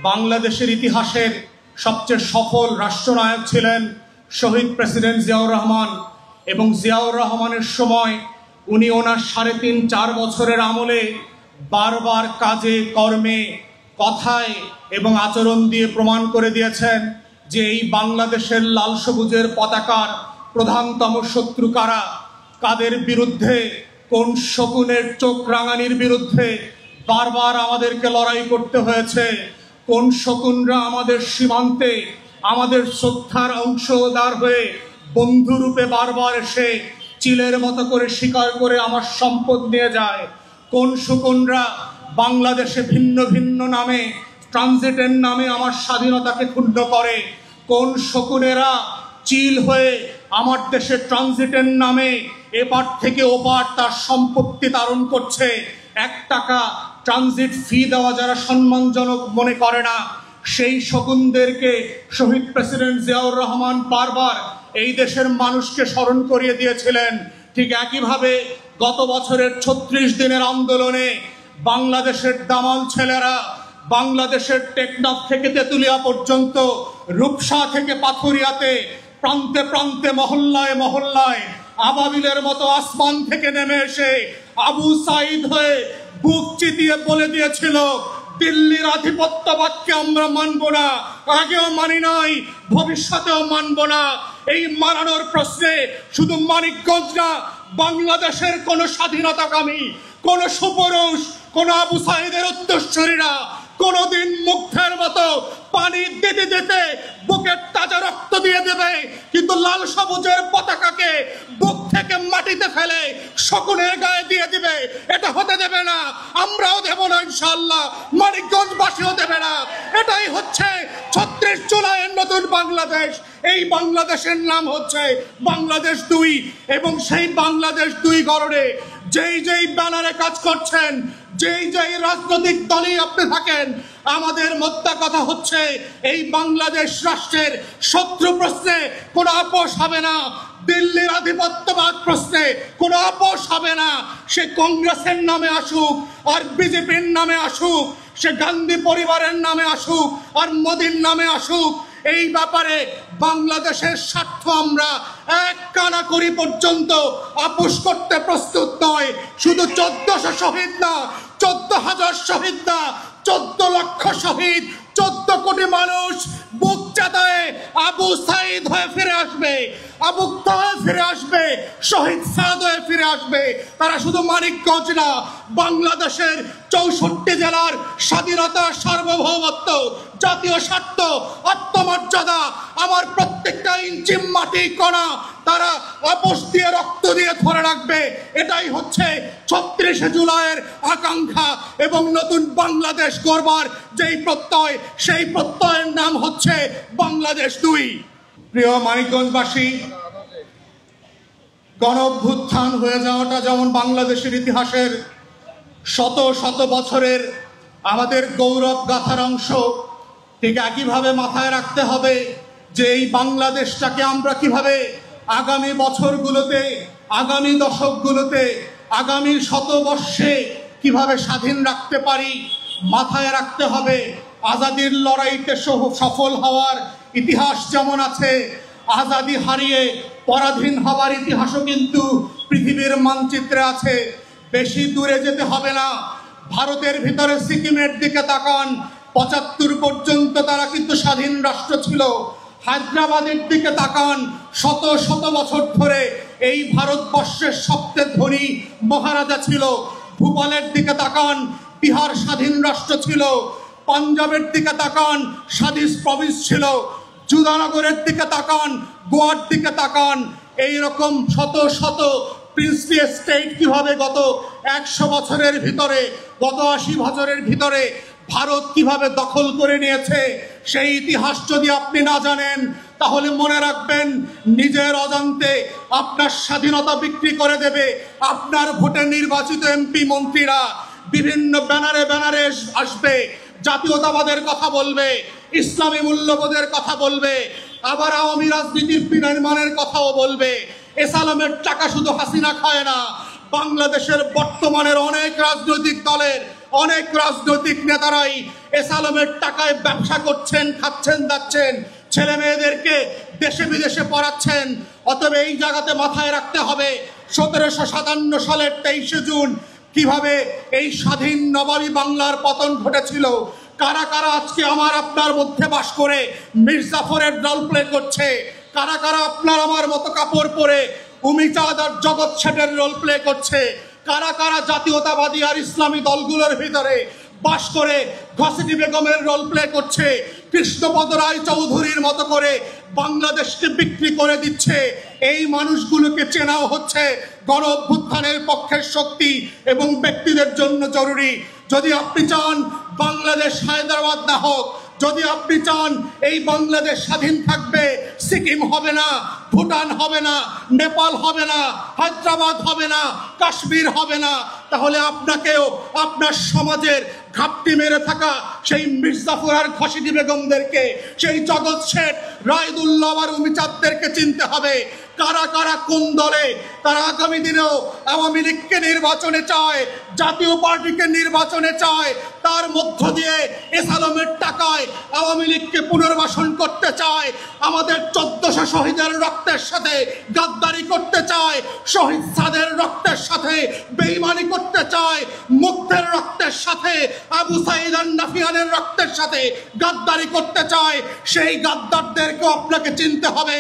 বাংলাদেশের ইতিহাসের সবচেয়ে সফল রাষ্ট্রনায়ক ছিলেন শহীদ প্রেসিডেন্ট জিয়াউর রহমান। এবং জিয়াউর রহমানের সময় উনি ওনার ৩.৫-৪ বছরের আমলে বারবার কাজে কর্মে কথায় এবং আচরণ দিয়ে প্রমাণ করে দিয়েছেন যে এই বাংলাদেশের লাল সবুজের পতাকার প্রধানতম শত্রু কারা, কাদের বিরুদ্ধে, কোন শকুনের চোখ রাঙানির বিরুদ্ধে বারবার আমাদেরকে লড়াই করতে হয়েছে, কোন শকুনরা আমাদের সীমান্তে আমাদের শ্রদ্ধার অংশদার হয়ে বন্ধুরূপে বারবার এসে চিলের মতো করে শিকার করে আমার সম্পদ নিয়ে যায়, কোন শকুনরা বাংলাদেশে ভিন্ন ভিন্ন নামে ট্রানজিটের নামে আমার স্বাধীনতাকে ক্ষুণ্ণ করে, কোন শকুনেরা চিল হয়ে আমার দেশে ট্রানজিটের নামে এপার থেকে ওপার তার সম্পত্তি ধারণ করছে। 1 টাকা ট্রানজিট ফি দেওয়া যারা সম্মানজনক মনে করে না, সেই শকুনদেরকে শহীদ প্রেসিডেন্ট জিয়াউর রহমান বারবার এই দেশের মানুষকে স্মরণ করিয়ে দিয়েছিলেন। ঠিক একইভাবে গত বছরের ৩৬ দিনের আন্দোলনে বাংলাদেশের দামাল ছেলেরা বাংলাদেশের টেকনাফ থেকে তেতুলিয়া পর্যন্ত, রূপসা থেকে পাথুরিয়াতে, প্রান্তে প্রান্তে মহল্লায় মহল্লায় আবাবিলের মতো আসমান থেকে নেমে এসে আবু সাইদ হয়ে বুক চিতিয়ে বলে দিয়েছিল, দিল্লির আধিপত্যবাদকে আমরা মানব না, আগেও মানি নাই, ভবিষ্যতেও মানব না। এই মানানোর প্রশ্নে শুধু মানিকগঞ্জ না, বাংলাদেশের কোন স্বাধীনতাকামী, কোন সুপুরুষ, কোন আবু সাইদের উত্তরসূরিরা কোনদিন মুগ্ধের মতো পানি দিতে দিতে বুকের তাজা রক্ত দিয়ে দেবে, কিন্তু লাল সবুজের পতাকাকে বুক থেকে মাটিতে ফেলে শকুনের গায়ে দিয়ে দিবে, এটা হতে দেবে না। আমরাও দেব না ইনশাআল্লাহ, মানিকগঞ্জবাসীও দেবে না। এটাই হচ্ছে ৩৬ জুলাইয়ের নতুন বাংলাদেশ। এই বাংলাদেশের নাম হচ্ছে বাংলাদেশ ২। এবং সেই বাংলাদেশ ২ গড়ে যেই যেই ব্যানারে কাজ করছেন, যেই যেই রাজনৈতিক দলই আপনি থাকেন, আমাদের মোদ্দা কথা হচ্ছে এই বাংলাদেশ রাষ্ট্রের শত্রু প্রশ্নে কোনো আপোষ হবে না, দিল্লির আধিপত্যবাদ প্রশ্নে কোনো আপোষ হবে না। সে কংগ্রেসের নামে আসুক আর বিজেপির নামে আসুক, সে গান্ধী পরিবারের নামে আসুক আর মোদির নামে আসুক, এই ব্যাপারে বাংলাদেশের স্বার্থ আমরা এক কানা করি পর্যন্ত আপোষ করতে প্রস্তুত নয়। শুধু ১৪০০ শহীদ না, ১৪,০০০ শহীদ না, ১৪ লক্ষ শহীদ, ১৪ কোটি মানুষ বুক চাতায়ে আবু সাইদ হয়ে ফিরে আসবে, আবু তাহের ফিরে আসবে, শহীদ সাদ হয়ে ফিরে আসবে। তারা শুধু মানিকগঞ্জ না, বাংলাদেশের ৬৪ জেলার স্বাধীনতা, সার্বভৌমত্ব, জাতীয় স্বার্থ, আত্মমর্যাদা, আমার প্রত্যেকটা ইঞ্চি মাটি কণা তারা আপোষ দিয়ে রক্ত দিয়ে ধরে রাখবে। এটাই হচ্ছে ৩৬ জুলাইয়ের আকাঙ্ক্ষা এবং নতুন বাংলাদেশ গড়বার যেই প্রত্যয়, সেই প্রত্যয়ের নাম হচ্ছে বাংলাদেশ ২। প্রিয় মানিকগঞ্জবাসী, গণ অভ্যুত্থান হয়ে যাওয়াটা যেমন বাংলাদেশের ইতিহাসের শত শত বছরের আমাদের গৌরব গাথার অংশ, ঠিক একইভাবে মাথায় রাখতে হবে যে এই বাংলাদেশটাকে আমরা কিভাবে আগামী বছরগুলোতে, আগামী দশকগুলোতে, আগামী শতবর্ষে কিভাবে স্বাধীন রাখতে পারি। মাথায় রাখতে হবে আজাদির লড়াইতে সফল হওয়ার ইতিহাস যেমন আছে, আজাদি হারিয়ে পরাধীন হওয়ার ইতিহাসও কিন্তু পৃথিবীর মানচিত্রে আছে। বেশি দূরে যেতে হবে না, ভারতের ভিতরে সিকিমের দিকে তাকান, ৭৫ পর্যন্ত তারা কিন্তু স্বাধীন রাষ্ট্র ছিল। হায়দ্রাবাদের দিকে তাকান, শত শত বছর ধরে এই ভারতবর্ষের সবচেয়ে ধনী মহারাজা ছিল। ভূপালের দিকে তাকান, বিহার স্বাধীন রাষ্ট্র ছিল। পাঞ্জাবের দিকে তাকান, স্বাধীন প্রভিন্স ছিল। জুদানগরের দিকে তাকান, গোয়ার দিকে তাকান। এইরকম শত শত প্রিন্সলি স্টেট কিভাবে গত ১০০ বছরের ভিতরে, গত ৮০ বছরের ভিতরে ভারত কিভাবে দখল করে নিয়েছে, সেই ইতিহাস যদি আপনি না জানেন তাহলে মনে রাখবেন নিজের অজান্তে আপনার স্বাধীনতা বিক্রি করে দেবে আপনার ভোটে নির্বাচিত এমপি মন্ত্রীরা। বিভিন্ন ব্যানারে ব্যানারে আসবে, জাতীয়তাবাদের কথা বলবে, ইসলামী মূল্যবোধের কথা বলবে, আবার আওয়ামী রাজনীতির বিনির্মাণের কথাও বলবে। এসালামের টাকা শুধু হাসিনা খায় না, বাংলাদেশের বর্তমানের অনেক রাজনৈতিক দলের অনেক রাজনৈতিক নেতারাই এসালামের টাকায় ব্যবসা করছেন, খাচ্ছেন, যাচ্ছেন, ছেলে মেয়েদেরকে দেশে বিদেশে পড়াচ্ছেন। অতএব এই জায়গাতে মাথায় রাখতে হবে 1757 সালের 23শে জুন কিভাবে এই স্বাধীন নবাবী বাংলার পতন ঘটেছিল। কারা কারা আজকে আমার আপনার মধ্যে বাস করে মির্জাফরের রোল প্লে করছে, কারা কারা আপনার আমার মতো কাপড় পরে উমিচাঁদ আর জগৎ শেঠের রোল প্লে করছে, কারা কারা জাতীয়তাবাদী আর ইসলামী দলগুলোর ভিতরে বাস করে ঘসিটি বেগমের রোল প্লে করছে, কৃষ্ণপদ রায় চৌধুরীর মতো করে বাংলাদেশকে বিক্রি করে দিচ্ছে। এই মানুষগুলোকে চেনাও হচ্ছে গণ অভ্যুত্থানের পক্ষের শক্তি এবং ব্যক্তিদের জন্য জরুরি। যদি আপনি চান বাংলাদেশ হায়দ্রাবাদ না হোক, যদি আপনি চান এই বাংলাদেশ স্বাধীন থাকবে, সিকিম হবে না, ভুটান হবে না, নেপাল হবে না, হায়দ্রাবাদ হবে না, কাশ্মীর হবে না, তাহলে আপনাকেও আপনার সমাজের ঘাপটি মেরে থাকা সেই মির্জাফর আর ঘসিটি বেগমদেরকে, সেই জগৎ শেঠ, রায়দুল্লাহ আর উমিচাঁদদেরকে চিনতে হবে। কারা কারা কোন দলে, তারা আগামী দিনেও আওয়ামী লীগকে নির্বাচনে চায়, জাতীয় পার্টিকে নির্বাচনে চায়, তার মধ্য দিয়ে এসালামের টাকায় আওয়ামী লীগকে পুনর্বাসন করতে চায়, আমাদের 1400 শহীদের রক্তের সাথে গাদ্দারি করতে চায়, শহীদ সাদের রক্তের সাথে বেঈমানি করতে চায়, মুগ্ধের রক্তের সাথে আবু সাঈদ আল নাফিয়ানের রক্তের সাথে গাদ্দারি করতে চায়। সেই গাদ্দারদেরকেও আপনাকে চিনতে হবে।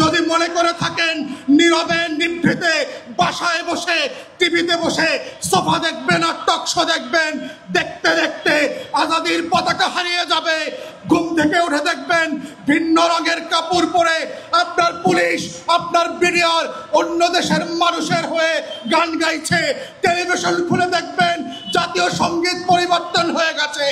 যদি মনে করে থাকেন নীরবে নিভৃতে বাসায় বসে টিভিতে বসে সোফা দেখবেন আর টক শো দেখবেন, দেখতে দেখতে আজাদির পতাকা হারিয়ে যাবে। ঘুম থেকে উঠে দেখবেন ভিন্ন রঙের কাপড় পরে আপনার পুলিশ, আপনার বিডিআর অন্য দেশের মানুষের হয়ে গান গাইছে। টেলিভিশন খুলে দেখবেন জাতীয় সঙ্গীত পরিবর্তন হয়ে গেছে।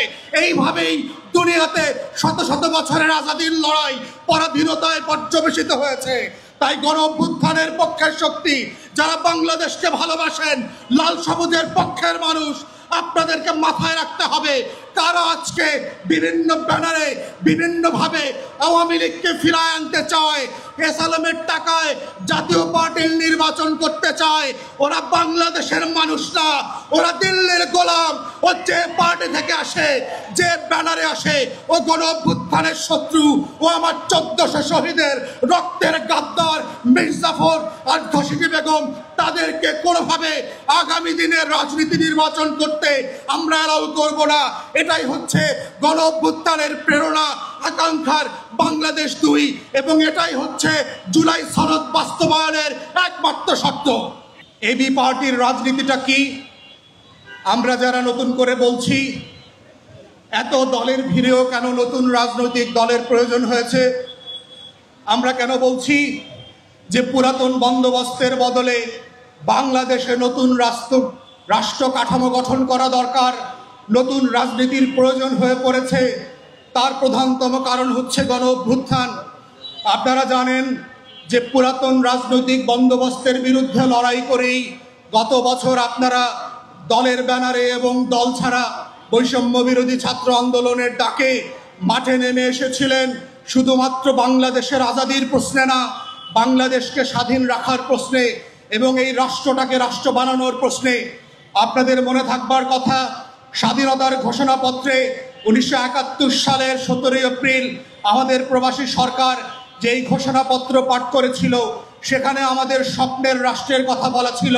এইভাবেই দুনিয়াতে শত শত বছরের আজাদির লড়াই পরাধীনতায় পর্যবেসিত হয়েছে। তাই গণ অভ্যুত্থানের পক্ষের শক্তি যারা বাংলাদেশকে ভালোবাসেন, লাল সবুজের পক্ষের মানুষ, আপনাদেরকে মাথায় রাখতে হবে কারা আজকে বিভিন্ন ব্যানারে বিভিন্নভাবে আওয়ামী লীগকে ফিরায় আনতে চায়, এসালামের টাকায় জাতীয় পার্টির নির্বাচন করতে চায়। ওরা বাংলাদেশের মানুষ না, ওরা দিল্লির গোলাম। ও যে পার্টি থেকে আসে, যে ব্যানারে আসে, ও গণ অভ্যুত্থানের শত্রু। ও আমার 1400 শহীদের রক্তের গাদ্দার মির্জাফর আর ঘসিটি বেগম। তাদেরকে কোনোভাবে আগামী দিনের রাজনীতি নির্বাচন করতে আমরা অ্যালাউ করব না। এটাই হচ্ছে গণ অভ্যুত্থানের প্রেরণা, আকাঙ্ক্ষার বাংলাদেশ 2, এবং এটাই হচ্ছে জুলাই সনদ বাস্তবায়নের একমাত্র শর্ত। এবি পার্টির রাজনীতিটা কি? আমরা যারা নতুন করে বলছি, এত দলের ভিড়েও কেন নতুন রাজনৈতিক দলের প্রয়োজন হয়েছে? আমরা কেন বলছি যে পুরাতন বন্দোবস্তের বদলে বাংলাদেশে নতুন রাষ্ট্র কাঠামো গঠন করা দরকার, নতুন রাজনীতির প্রয়োজন হয়ে পড়েছে? তার প্রধানতম কারণ হচ্ছে গণ অভ্যুত্থান। আপনারা জানেন যে পুরাতন রাজনৈতিক বন্দোবস্তের বিরুদ্ধে লড়াই করেই গত বছর আপনারা দলের ব্যানারে এবং দল ছাড়া বৈষম্য বিরোধী ছাত্র আন্দোলনের ডাকে মাঠে নেমে এসেছিলেন, শুধুমাত্র বাংলাদেশের আজাদির প্রশ্নে না, বাংলাদেশকে স্বাধীন রাখার প্রশ্নে এবং এই রাষ্ট্রটাকে রাষ্ট্র বানানোর প্রশ্নে। আপনাদের মনে থাকবার কথা, স্বাধীনতার ঘোষণাপত্রে 1971 সালের 17 এপ্রিল আমাদের প্রবাসী সরকার যেই ঘোষণাপত্র পাঠ করেছিল, সেখানে আমাদের স্বপ্নের রাষ্ট্রের কথা বলা ছিল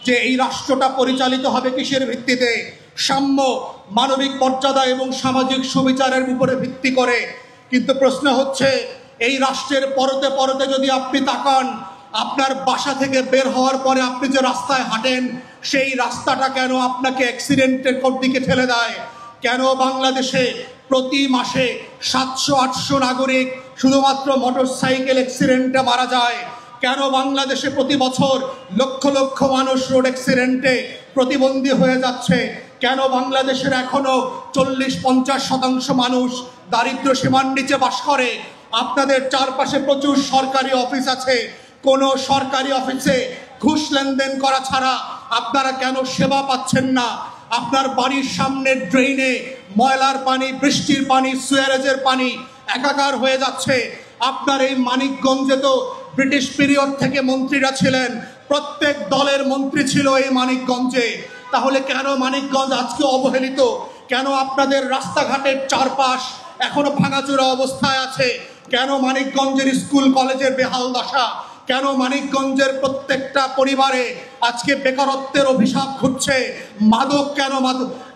যে এই রাষ্ট্রটা পরিচালিত হবে কিসের ভিত্তিতে? সাম্য, মানবিক মর্যাদা এবং সামাজিক সুবিচারের উপরে ভিত্তি করে। কিন্তু প্রশ্ন হচ্ছে, এই রাষ্ট্রের পরতে পরতে যদি আপনি তাকান, আপনার বাসা থেকে বের হওয়ার পরে আপনি যে রাস্তায় হাঁটেন, সেই রাস্তাটা কেন আপনাকে অ্যাক্সিডেন্টের দিকে ঠেলে দেয়? কেন বাংলাদেশে প্রতি মাসে 700-800 নাগরিক শুধুমাত্র মোটরসাইকেল অ্যাক্সিডেন্টে মারা যায়? কেন বাংলাদেশে প্রতি বছর লক্ষ লক্ষ মানুষ রোড অ্যাক্সিডেন্টে প্রতিবন্ধী হয়ে যাচ্ছে? কেন বাংলাদেশের এখনো 40-50% মানুষ দারিদ্র সীমার নিচে বাস করে? আপনাদের চারপাশে প্রচুর সরকারি অফিস আছে, কোনো সরকারি অফিসে ঘুষ লেনদেন করা ছাড়া আপনারা কেন সেবা পাচ্ছেন না? আপনার বাড়ির সামনের ড্রেনে ময়লার পানি, বৃষ্টির পানি, সুয়ারেজের পানি একাকার হয়ে যাচ্ছে। আপনার এই মানিকগঞ্জে তো ব্রিটিশ পিরিয়ড থেকে মন্ত্রীরা ছিলেন, প্রত্যেক দলের মন্ত্রী ছিল এই মানিকগঞ্জে। তাহলে কেন মানিকগঞ্জ আজকে অবহেলিত? কেন আপনাদের রাস্তাঘাটের চারপাশ এখনো ভাঙাচোরা অবস্থায় আছে? কেন মানিকগঞ্জের স্কুল কলেজের বেহাল দশা? কেন মানিকগঞ্জের প্রত্যেকটা পরিবারে আজকে বেকারত্বের অভিশাপ ঘুরছে? মাদক কেন?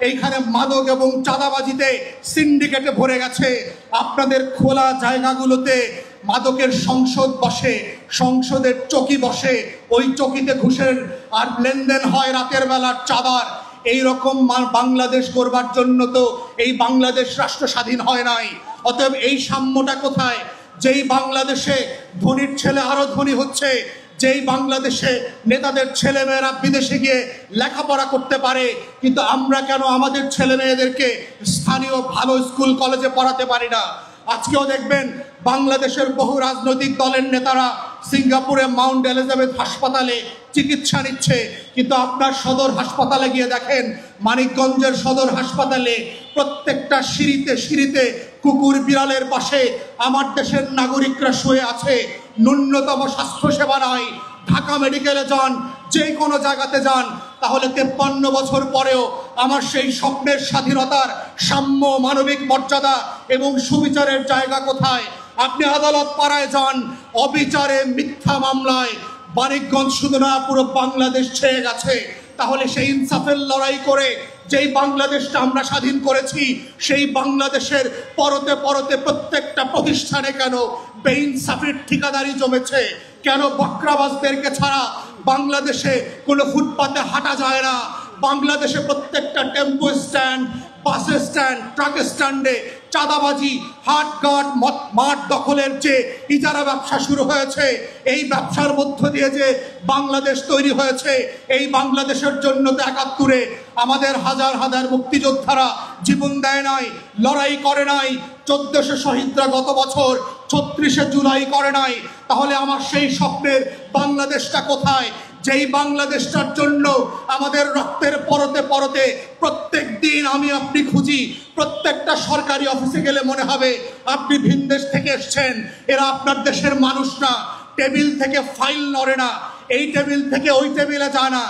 এইখানে মাদক এবং চাঁদাবাজিতে সিন্ডিকেটে ভরে গেছে। আপনাদের খোলা জায়গাগুলোতে মাদকের সংসদ বসে, সংসদের চকি বসে, ওই চকিতে ঘুষের আর লেনদেন হয় রাতের বেলার চাঁদার। এইরকম বাংলাদেশ গড়বার জন্য তো এই বাংলাদেশ রাষ্ট্র স্বাধীন হয় নাই। অতএব এই সাম্যটা কোথায়? যেই বাংলাদেশে ধনীর ছেলে আরো ধনী হচ্ছে, যেই বাংলাদেশে নেতাদের ছেলেমেয়েরা বিদেশে গিয়ে লেখাপড়া করতে পারে, কিন্তু আমরা কেন আমাদের ছেলে মেয়েদেরকে স্থানীয় ভালো স্কুল কলেজে পড়াতে পারি না? আজকেও দেখবেন বাংলাদেশের বহু রাজনৈতিক দলের নেতারা সিঙ্গাপুরে মাউন্ট এলিজাবেথ হাসপাতালে চিকিৎসা নিচ্ছে, কিন্তু আপনার সদর হাসপাতালে গিয়ে দেখেন, মানিকগঞ্জের সদর হাসপাতালে প্রত্যেকটা সিঁড়িতে কুকুর বিড়ালের পাশে আমার দেশের নাগরিকরা শুয়ে আছে। ন্যূনতম স্বাস্থ্যসেবা নাই। ঢাকা মেডিকেলে যান, যে কোনো জায়গাতে যান, তাহলে 53 বছর পরেও আমার সেই স্বপ্নের স্বাধীনতার সাম্য, মানবিক মর্যাদা এবং সুবিচারের জায়গা কোথায়? আপনি আদালত পাড়ায় যান, অবিচারে মিথ্যা মামলায় মানিকগঞ্জ শুধু না পুরো বাংলাদেশ ছেয়ে গেছে। তাহলে সেই ইনসাফের লড়াই করে যেই বাংলাদেশটা আমরা স্বাধীন করেছি, সেই বাংলাদেশের পরতে পরতে প্রত্যেকটা প্রতিষ্ঠানে কেন বেইনসাফির ঠিকাদারি জমেছে? কেন বকরাবাজদেরকে ছাড়া বাংলাদেশে কোনো ফুটপাতে হাঁটা যায় না? বাংলাদেশে প্রত্যেকটা tempo stand, bus stand, truck স্ট্যান্ডে চাঁদাবাজি, হাটঘাট, মাঠ দখলের যে ইজারা ব্যবসা শুরু হয়েছে, এই ব্যবসার মধ্য দিয়ে যে বাংলাদেশ তৈরি হয়েছে, এই বাংলাদেশের জন্য তো 71-এ আমাদের হাজার হাজার মুক্তিযোদ্ধারা জীবন দেয় নাই, লড়াই করে নাই। 1400 শহীদরা গত বছর 36শে জুলাই করে নাই। তাহলে আমার সেই স্বপ্নের বাংলাদেশটা কোথায়? যেই বাংলাদেশটার জন্য আমাদের রক্তের পরতে পরতে প্রত্যেক দিন আমি আপনি খুঁজি। প্রত্যেকটা সরকারি অফিসে গেলে মনে হবে আপনি ভিনদেশ থেকে এসছেন, এরা আপনার দেশের মানুষ না। টেবিল থেকে ফাইল নড়ে না, এই টেবিল থেকে ওই টেবিলে যায় না।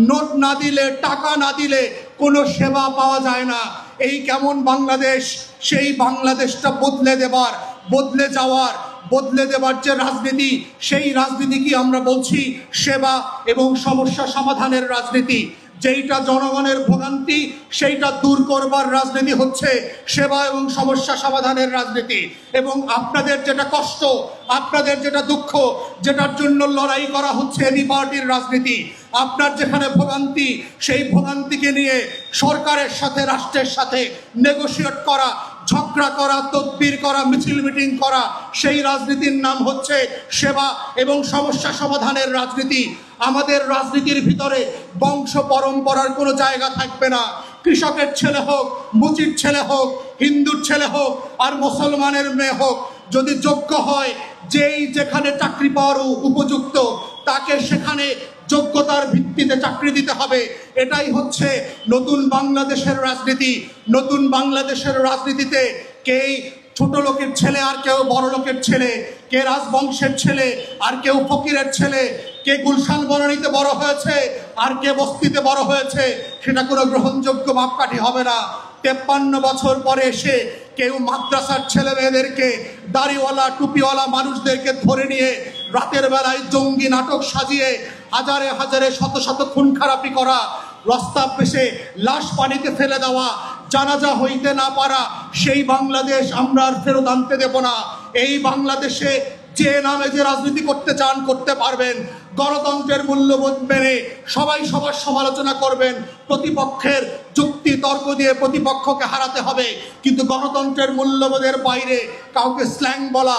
নোট না দিলে, টাকা না দিলে কোনো সেবা পাওয়া যায় না। এই কেমন বাংলাদেশ? সেই বাংলাদেশটা বদলে দেবার যে রাজনীতি, সেই রাজনীতি কি আমরা বলছি সেবা এবং সমস্যা সমাধানের রাজনীতি? যেইটা জনগণের ভোগান্তি সেইটা দূর করবার রাজনীতি হচ্ছে সেবা এবং সমস্যা সমাধানের রাজনীতি। এবং আপনাদের যেটা কষ্ট, আপনাদের যেটা দুঃখ, যেটার জন্য লড়াই করা হচ্ছে এনি পার্টির রাজনীতি। আপনার যেখানে ভোগান্তি, সেই ভোগান্তিকে নিয়ে সরকারের সাথে, রাষ্ট্রের সাথে নেগোশিয়েট করা, ঝগড়া করা, তদবির করা, মিছিল মিটিং করা, সেই রাজনীতির নাম হচ্ছে সেবা এবং সমস্যা সমাধানের রাজনীতি। আমাদের রাজনীতির ভিতরে বংশ পরম্পরার কোনো জায়গা থাকবে না। কৃষকের ছেলে হোক, মুচির ছেলে হোক, হিন্দুর ছেলে হোক আর মুসলমানের মেয়ে হোক, যদি যোগ্য হয়, যেই যেখানে চাকরি পাওয়ার উপযুক্ত, তাকে সেখানে যোগ্যতার ভিত্তিতে চাকরি দিতে হবে। এটাই হচ্ছে নতুন বাংলাদেশের রাজনীতি। নতুন বাংলাদেশের রাজনীতিতে কে ছোট লোকের ছেলে আর কেউ বড় লোকের ছেলে, কে রাজবংশের ছেলে আর কেউ ফকিরের ছেলে, কে গুলশান বনানীতে বড় হয়েছে আর কে বস্তিতে বড় হয়েছে, সেটা কোনো গ্রহণযোগ্য মাপকাঠি হবে না। 53 বছর পরে এসে কেউ মাদ্রাসার ছেলে মেয়েদেরকে, দাড়িওয়ালা টুপিওয়ালা মানুষদেরকে ধরে নিয়ে রাতের বেলায় জঙ্গি নাটক সাজিয়ে হাজারে হাজারে শত শত খুন খারাপি করা, রাস্তা পেশে লাশ পানিতে ফেলে দেওয়া, জানাজা হইতে না পারা, সেই বাংলাদেশ আমরা আর ফেরত আনতে দেব না। এই বাংলাদেশে যে নামে যে রাজনীতি করতে চান করতে পারবেন। গণতন্ত্রের মূল্যবোধ মেনে সবাই সবার সমালোচনা করবেন, প্রতিপক্ষের যুক্তি তর্ক দিয়ে প্রতিপক্ষকে হারাতে হবে, কিন্তু গণতন্ত্রের মূল্যবোধের বাইরে কাউকে স্ল্যাং বলা,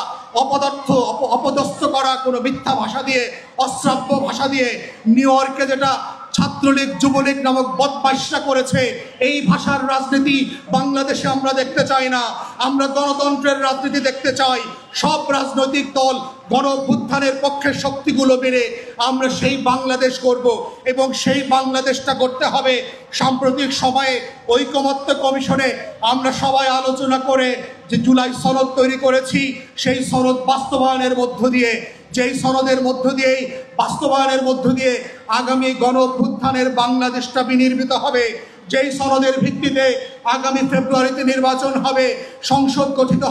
অপদস্থ করা, কোনো মিথ্যা ভাষা দিয়ে, অশ্রাব্য ভাষা দিয়ে, নিউ ইয়র্কে যেটা ছাত্রলীগ যুবলীগ নামক বদমাইশরা করেছে, এই ভাষার রাজনীতি বাংলাদেশে আমরা দেখতে চাই না। আমরা গণতন্ত্রের রাজনীতি দেখতে চাই। সব রাজনৈতিক দল গণ অভ্যুত্থানের পক্ষের শক্তিগুলো মেনে আমরা সেই বাংলাদেশ করব এবং সেই বাংলাদেশটা করতে হবে। সাম্প্রতিক সময়ে ঐকমত্য কমিশনে আমরা সবাই আলোচনা করে যে জুলাই সনদ তৈরি করেছি, সেই সনদ বাস্তবায়নের মধ্য দিয়ে যেই সনদের মধ্য দিয়েই বাস্তবায়নের মধ্য দিয়ে আগামী গণ অভ্যুত্থানের বাংলাদেশটা বিনির্মিত হবে, যেই সনদের ভিত্তিতে আগামী ফেব্রুয়ারিতে নির্বাচন হবে, সংসদ গঠিত